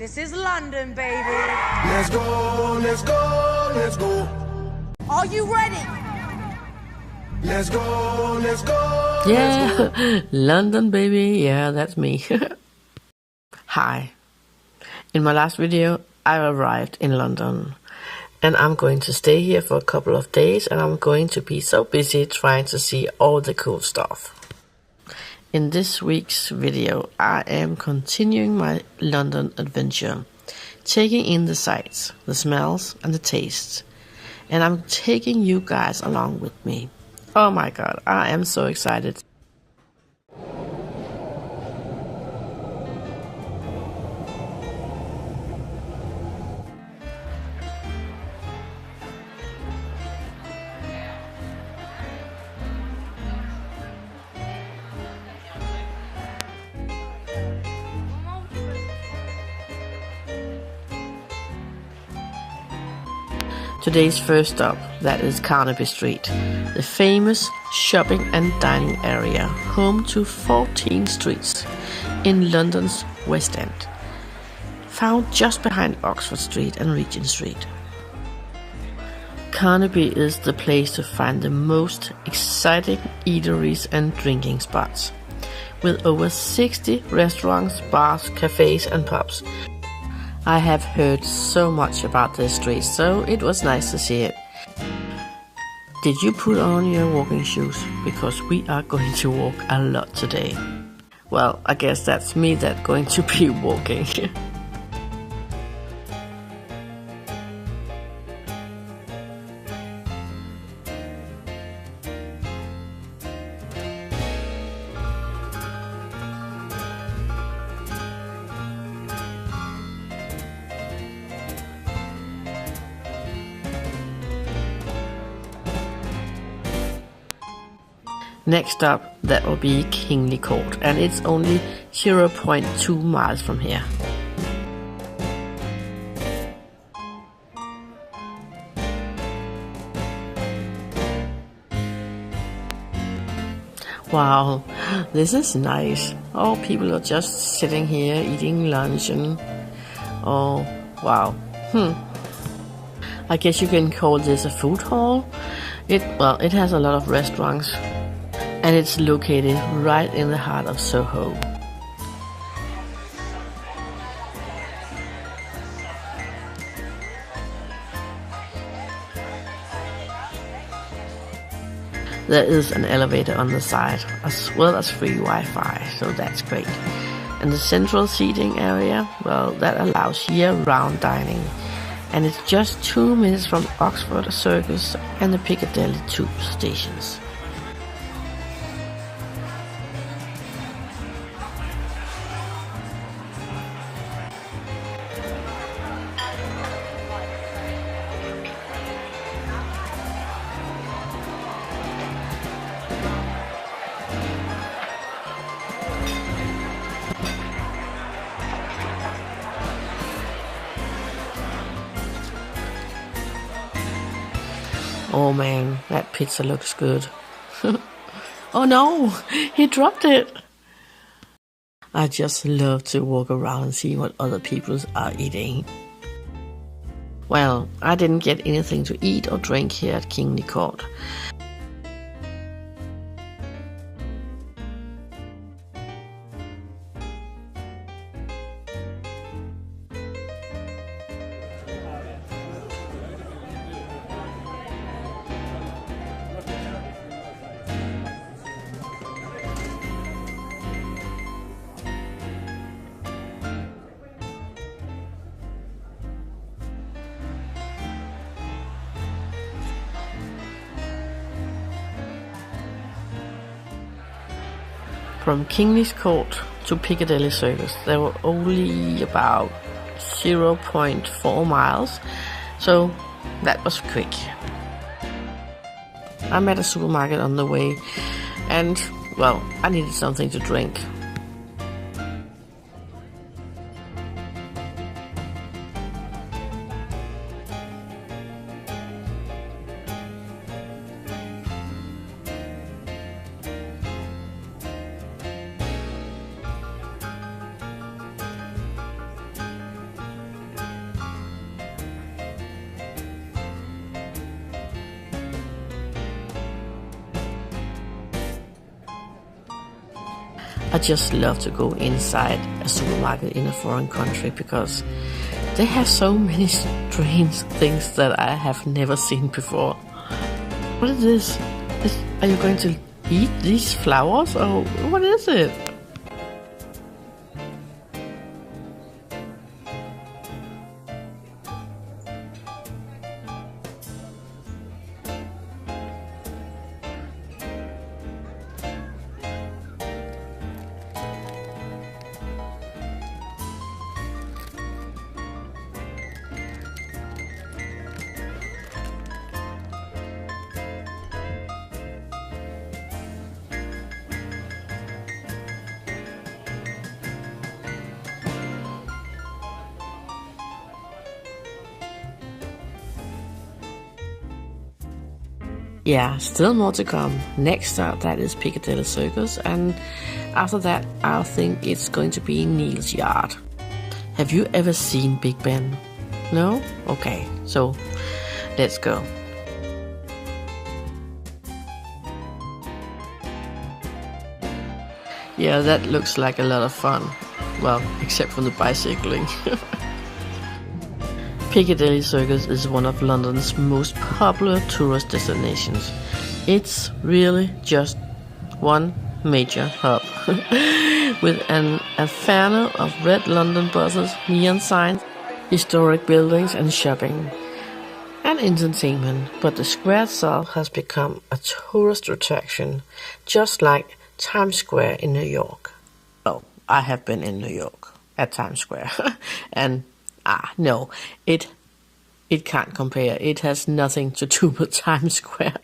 This is London, baby. Let's go, let's go, let's go. Are you ready? Let's go, let's go. Yeah, let's go. London, baby. Yeah, that's me. Hi. In my last video, I arrived in London. And I'm going to stay here for a couple of days, and I'm going to be so busy trying to see all the cool stuff. In this week's video, I am continuing my London adventure, taking in the sights, the smells, and the tastes. And I'm taking you guys along with me. Oh my god, I am so excited. Today's first stop, that is Carnaby Street, the famous shopping and dining area, home to 14 streets in London's West End, found just behind Oxford Street and Regent Street. Carnaby is the place to find the most exciting eateries and drinking spots, with over 60 restaurants, bars, cafes and pubs. I have heard so much about this street, so it was nice to see it. Did you put on your walking shoes? Because we are going to walk a lot today. Well, I guess that's me that's going to be walking. Next up, that will be Kingly Court, and it's only 0.2 miles from here. Wow, this is nice. Oh, people are just sitting here eating lunch and... oh, wow. I guess you can call this a food hall. It has a lot of restaurants. And it's located right in the heart of Soho. There is an elevator on the side, as well as free Wi-Fi, so that's great. And the central seating area, well, that allows year-round dining. And it's just 2 minutes from Oxford Circus and the Piccadilly tube stations. Oh man, that pizza looks good. Oh no, he dropped it. I just love to walk around and see what other people are eating. Well, I didn't get anything to eat or drink here at Kingly Court. From Kingly's Court to Piccadilly Circus, there were only about 0.4 miles, so that was quick. I met a supermarket on the way, and, well, I needed something to drink. I just love to go inside a supermarket in a foreign country because they have so many strange things that I have never seen before. What is this? Are you going to eat these flowers or what is it? Yeah, still more to come. Next up, that is Piccadilly Circus, and after that, I think it's going to be Neal's Yard. Have you ever seen Big Ben? No? Okay, so let's go. Yeah, that looks like a lot of fun. Well, except for the bicycling. Piccadilly Circus is one of London's most popular tourist destinations. It's really just one major hub, with an inferno of red London buses, neon signs, historic buildings and shopping, and entertainment. But the square itself has become a tourist attraction, just like Times Square in New York. Oh, I have been in New York at Times Square, and no, it can't compare. It has nothing to do with Times Square.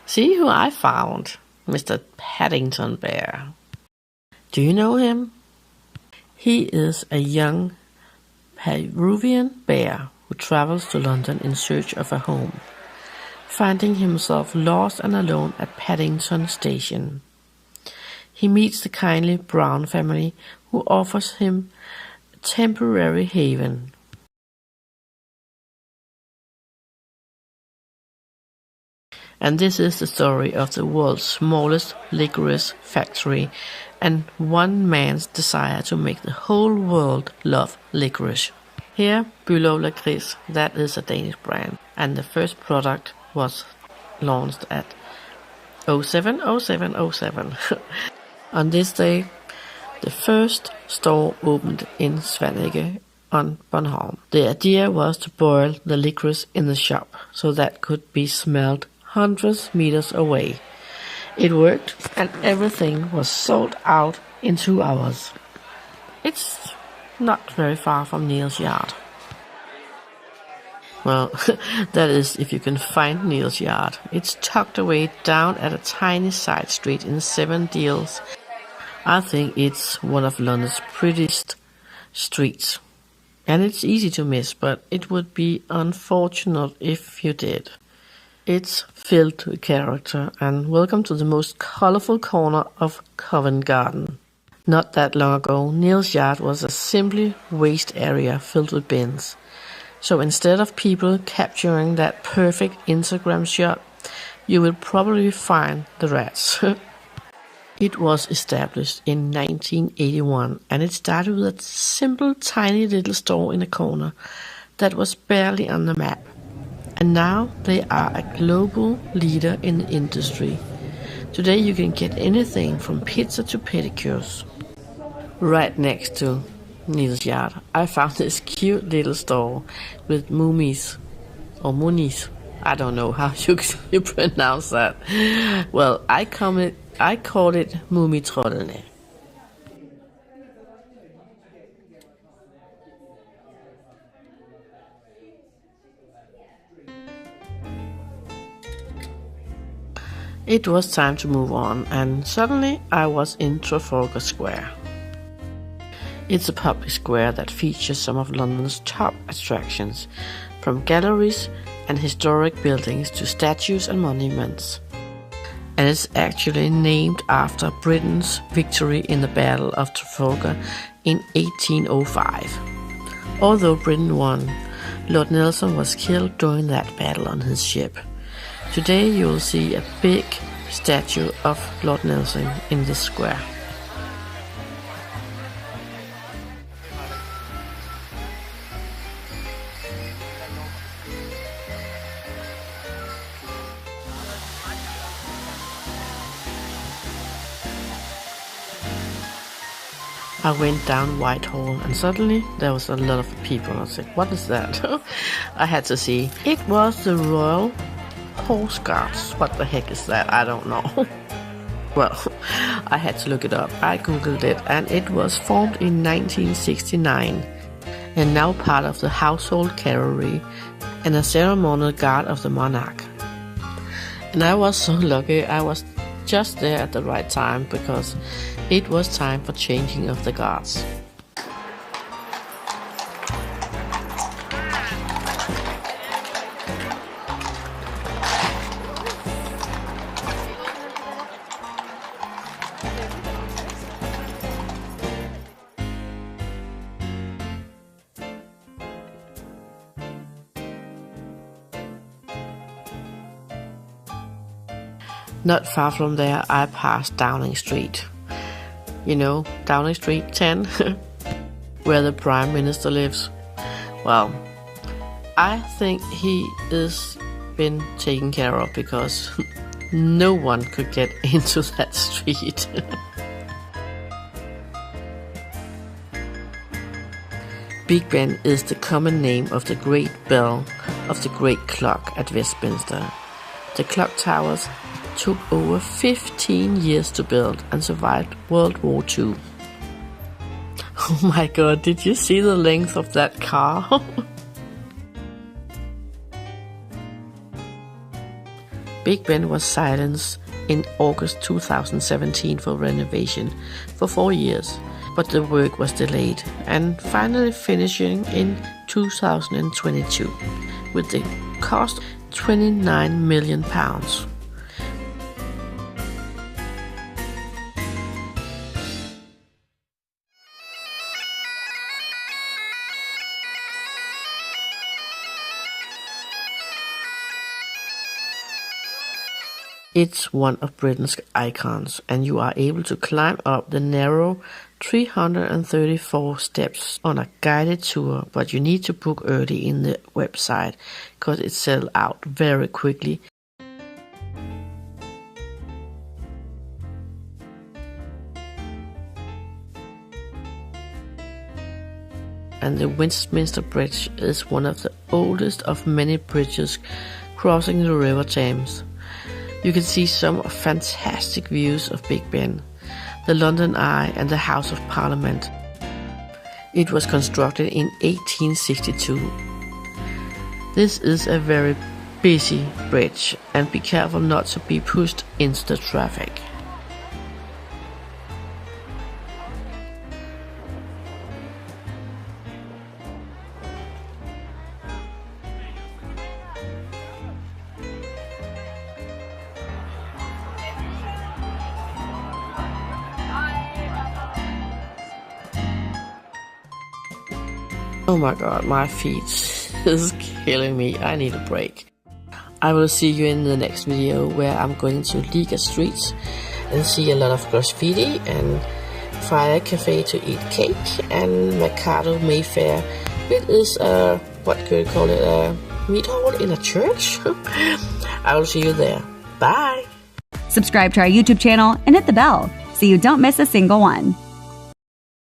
See who I found, Mr. Paddington Bear. Do you know him? He is a young Peruvian bear who travels to London in search of a home, finding himself lost and alone at Paddington Station. He meets the kindly Brown family who offers him a temporary haven. And this is the story of the world's smallest licorice factory and one man's desire to make the whole world love licorice. Here, Below Licorice, that is a Danish brand, and the first product was launched at 070707. On this day, the first store opened in Svaneke on Bornholm. The idea was to boil the licorice in the shop so that could be smelled hundreds meters away. It worked, and everything was sold out in 2 hours. It's not very far from Neal's Yard. Well, that is if you can find Neal's Yard. It's tucked away down at a tiny side street in 7 Deals. I think it's one of London's prettiest streets. And it's easy to miss, but it would be unfortunate if you did. It's filled with character, and welcome to the most colorful corner of Covent Garden. Not that long ago, Neal's Yard was a simply waste area filled with bins. So instead of people capturing that perfect Instagram shot, you will probably find the rats. It was established in 1981, and it started with a simple tiny little store in a corner that was barely on the map. And now they are a global leader in the industry. Today you can get anything from pizza to pedicures. Right next to Neal's Yard, I found this cute little store with mummies, or munies. I don't know how you pronounce that. Well, I call it Mumitrollene. It was time to move on, and suddenly I was in Trafalgar Square. It's a public square that features some of London's top attractions, from galleries and historic buildings to statues and monuments. and it's actually named after Britain's victory in the Battle of Trafalgar in 1805. Although Britain won, Lord Nelson was killed during that battle on his ship. Today you will see a big statue of Lord Nelson in this square. I went down Whitehall and suddenly there was a lot of people. I said, what is that? I had to see. It was the Royal Horse Guards. What the heck is that? I don't know. Well, I had to look it up. I googled it and it was formed in 1969 and now part of the household cavalry and a ceremonial guard of the monarch. And I was so lucky I was just there at the right time because it was time for changing of the guards. Not far from there, I passed Downing Street. You know, Downing Street 10, where the Prime Minister lives. Well, I think he is been taken care of because no one could get into that street. Big Ben is the common name of the great bell of the great clock at Westminster. The clock towers took over 15 years to build and survived World War II. Oh my god, did you see the length of that car? Big Ben was silenced in August 2017 for renovation for 4 years, but the work was delayed and finally finishing in 2022 with the cost £29 million. It's one of Britain's icons, and you are able to climb up the narrow 334 steps on a guided tour, but you need to book early in the website because it sells out very quickly. And the Westminster Bridge is one of the oldest of many bridges crossing the River Thames. You can see some fantastic views of Big Ben, the London Eye and the House of Parliament. It was constructed in 1862. This is a very busy bridge and be careful not to be pushed into the traffic. Oh my god, my feet is killing me. I need a break. I will see you in the next video where I'm going to Liga Streets and see a lot of graffiti and Friday Cafe to eat cake and Mercado Mayfair, which is what could you call it, a meat hall in a church? I will see you there. Bye! Subscribe to our YouTube channel and hit the bell so you don't miss a single one.